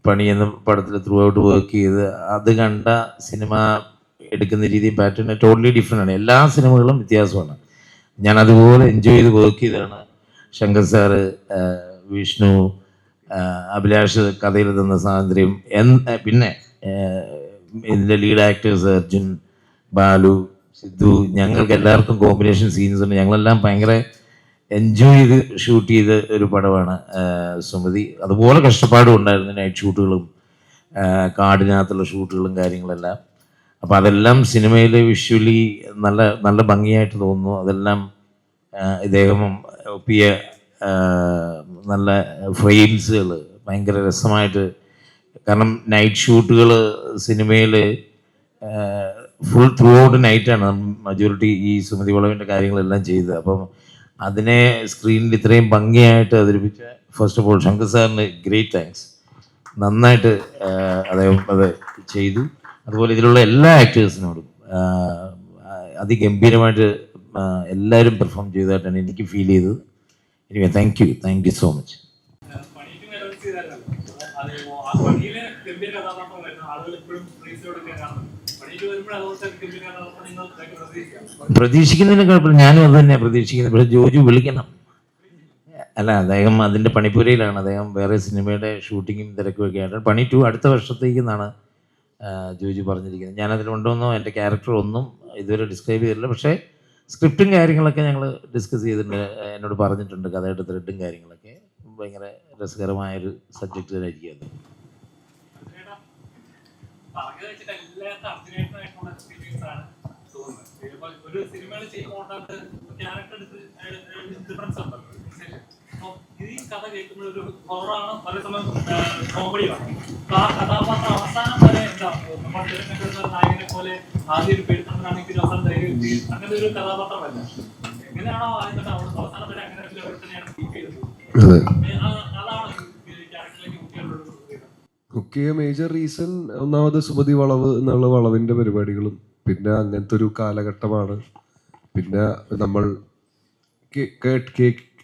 പണി എന്ന പടത്തിൽ ത്രൂ ഔട്ട് വർക്ക് ചെയ്ത് അത് കണ്ട സിനിമ എടുക്കുന്ന രീതിയും പാറ്റേൺ ടോട്ടലി ഡിഫറെൻ്റ് ആണ്. എല്ലാ സിനിമകളും വ്യത്യാസമാണ്. ഞാൻ അതുപോലെ എൻജോയ് ചെയ്ത് വർക്ക് ചെയ്തതാണ്. ശങ്കർ സാറ്, വിഷ്ണു, അഭിലാഷ് കഥയിൽ തന്ന സ്വാതന്ത്ര്യം, പിന്നെ ഇതിൻ്റെ ലീഡ് ആക്ടേഴ്സ് അർജുൻ, ബാലു, സിദ്ധു, ഞങ്ങൾക്ക് എല്ലാവർക്കും കോമ്പിനേഷൻ സീൻസ് ഉണ്ട്. ഞങ്ങളെല്ലാം ഭയങ്കര എൻജോയ് ചെയ്ത് ഷൂട്ട് ചെയ്ത ഒരു പടമാണ് സുമതി. അതുപോലെ കഷ്ടപ്പാടും ഉണ്ടായിരുന്നു, നൈറ്റ് ഷൂട്ടുകളും കാടിനകത്തുള്ള ഷൂട്ടുകളും കാര്യങ്ങളെല്ലാം. അപ്പോൾ അതെല്ലാം സിനിമയിൽ വിഷ്വലി നല്ല നല്ല ഭംഗിയായിട്ട് തോന്നുന്നു. അതെല്ലാം ഇദ്ദേഹം ഒപ്പിയ നല്ല ഫ്രെയിംസുകൾ ഭയങ്കര രസമായിട്ട്. കാരണം നൈറ്റ് ഷൂട്ടുകൾ സിനിമയിൽ ഫുൾ ത്രൂ ഔട്ട് നൈറ്റാണ് മജോറിറ്റി ഈ സുമതി വളവിൻ്റെ കാര്യങ്ങളെല്ലാം ചെയ്തത്. അപ്പം അതിനെ സ്ക്രീനിൽ ഇത്രയും ഭംഗിയായിട്ട് അവതരിപ്പിച്ച ഫസ്റ്റ് ഓഫ് ഓൾ ശങ്കർ സാറിന് ഗ്രേറ്റ് താങ്ക്സ്. നന്നായിട്ട് അദ്ദേഹം അത് ചെയ്തു. അതുപോലെ ഇതിലുള്ള എല്ലാ ആക്ടേഴ്സിനോടും അതിഗംഭീരമായിട്ട് എല്ലാവരും പെർഫോം ചെയ്തതായിട്ടാണ് എനിക്ക് ഫീൽ ചെയ്തത്. Anyway thank you so much. പ്രതീക്ഷിക്കുന്നതിന് കുഴപ്പമില്ല, ഞാനും അത് തന്നെയാണ് പ്രതീക്ഷിക്കുന്നത്. പക്ഷേ ജോജു വിളിക്കണം. അല്ല, അദ്ദേഹം അതിൻ്റെ പണിപ്പുരയിലാണ്. അദ്ദേഹം വേറെ സിനിമയുടെ ഷൂട്ടിങ്ങും തിരക്കുമൊക്കെ ആയിട്ട്. പണി 2 അടുത്ത വർഷത്തേക്കെന്നാണ് ജോജു പറഞ്ഞിരിക്കുന്നത്. ഞാനതിലുണ്ടോന്നോ എൻ്റെ ക്യാരക്ടർ ഒന്നും ഇതുവരെ ഡിസ്ക്രൈബ് ചെയ്തിട്ടില്ല. പക്ഷേ സ്ക്രിപ്റ്റും കാര്യങ്ങളൊക്കെ ഞങ്ങൾ ഡിസ്കസ് ചെയ്തിട്ടുണ്ട്. എന്നോട് പറഞ്ഞിട്ടുണ്ട് കഥയുടെ ത്രെഡും കാര്യങ്ങളൊക്കെ. ഭയങ്കര രസകരമായൊരു സബ്ജക്റ്റ് തന്നെ ആയിരിക്കും അത്. ഒരു സിനിമയിൽ ചെയ്യുമ്പോൾ ക്യാരക്ടർ ഡിഫറൻസ് ഉണ്ടല്ലോ. ഈ കഥ കേൾക്കുമ്പോൾ ഒരു ഹൊററാണ്, പല സമയം കോമഡിയാണ്. ആ കഥാപാത്രം അവസാനം വരെ എന്താ നമ്മൾ തിരഞ്ഞെടുക്കുന്ന നായകനെ പോലെ ആദ്യം ഒരു പേടിത്തനാണെങ്കിൽ അവസാനം ധൈര്യം അങ്ങനെ ഒരു കഥാപാത്രമല്ല. എങ്ങനെയാണോ അതിന്റെ അവസാനം വരെ അങ്ങനെ തന്നെയാണ് കീപ്പ് ചെയ്തത്. അതാണ് ക്യാരക്ടറിലേക്ക് കുക്ക് ചെയ്യാൻ മേജർ റീസൺ ഒന്നാമത് സുമതി വളവ് എന്നുള്ള വളവിൻ്റെ പരിപാടികളും പിന്നെ അങ്ങനത്തെ ഒരു കാലഘട്ടമാണ്. പിന്നെ നമ്മൾ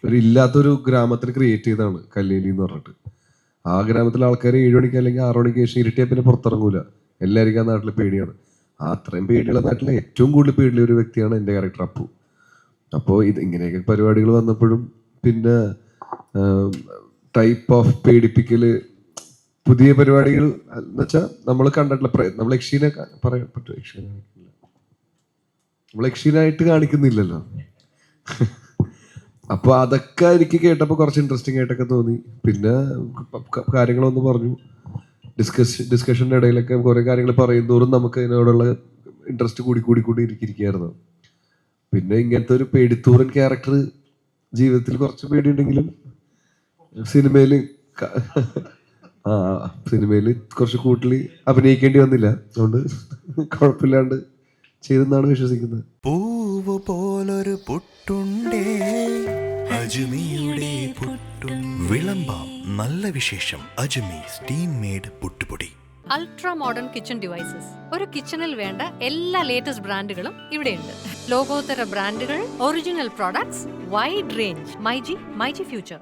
ഒരു ഇല്ലാത്തൊരു ഗ്രാമത്തിൽ ക്രിയേറ്റ് ചെയ്തതാണ് കല്ലേലി എന്ന് പറഞ്ഞിട്ട്. ആ ഗ്രാമത്തിലെ ആൾക്കാർ 7 മണിക്ക് അല്ലെങ്കിൽ 6 മണിക്ക് ശേഷം ഇരുട്ടിയാൽ പിന്നെ പുറത്തിറങ്ങൂല. എല്ലാവർക്കും ആ നാട്ടിൽ പേടിയാണ്. അത്രയും പേടിയുള്ള നാട്ടിലെ ഏറ്റവും കൂടുതൽ പേടിയുള്ള ഒരു വ്യക്തിയാണ് എൻ്റെ ക്യാരക്ടർ അപ്പു. അപ്പോൾ ഇങ്ങനെയൊക്കെ പരിപാടികൾ വന്നപ്പോഴും പിന്നെ ടൈപ്പ് ഓഫ് പേടിപ്പിക്കൽ പുതിയ പരിപാടികൾ എന്ന് വെച്ചാൽ നമ്മൾ കണ്ടിട്ടില്ല. നമ്മൾ യക്ഷീനെ പറയാൻ പറ്റുമോ? നമ്മൾ യക്ഷീനായിട്ട് കാണിക്കുന്നില്ലല്ലോ. അപ്പൊ അതൊക്കെ എനിക്ക് കേട്ടപ്പോൾ കുറച്ച് ഇൻട്രസ്റ്റിംഗ് ആയിട്ടൊക്കെ തോന്നി. പിന്നെ കാര്യങ്ങളൊന്ന് പറഞ്ഞു, ഡിസ്കഷൻ്റെ ഇടയിലൊക്കെ കുറെ കാര്യങ്ങൾ പറയും തോറും നമുക്ക് അതിനോടുള്ള ഇൻട്രസ്റ്റ് കൂടി ഇരിക്കുകയായിരുന്നു. പിന്നെ ഇങ്ങനത്തെ ഒരു പേടിത്തൂറൻ ക്യാരക്ടർ ജീവിതത്തിൽ കുറച്ച് പേടിയുണ്ടെങ്കിലും സിനിമയിൽ കുറച്ച് കൂട്ടിൽ അഭിനയിക്കേണ്ടി വന്നില്ല. അതുകൊണ്ട് കുഴപ്പമില്ലാണ്ട് ചെയ്തെന്നാണ് വിശ്വസിക്കുന്നത്. പൂവ് പോലൊരു പുട്ടുണ്ടേ അജ്മിയുടെ പുട്ടും. വിളമ്പാം നല്ല വിശേഷം അജ്മി സ്റ്റീം മെയ്ഡ് പുട്ടുപൊടി. Ultra modern kitchen devices. ഒരു കിച്ചണിൽ വേണ്ട എല്ലാ ലേറ്റസ്റ്റ് ബ്രാൻഡുകളും ഇവിടെയുണ്ട്. ലോകോത്തര ബ്രാൻഡുകൾ, original products, wide range. MyG future.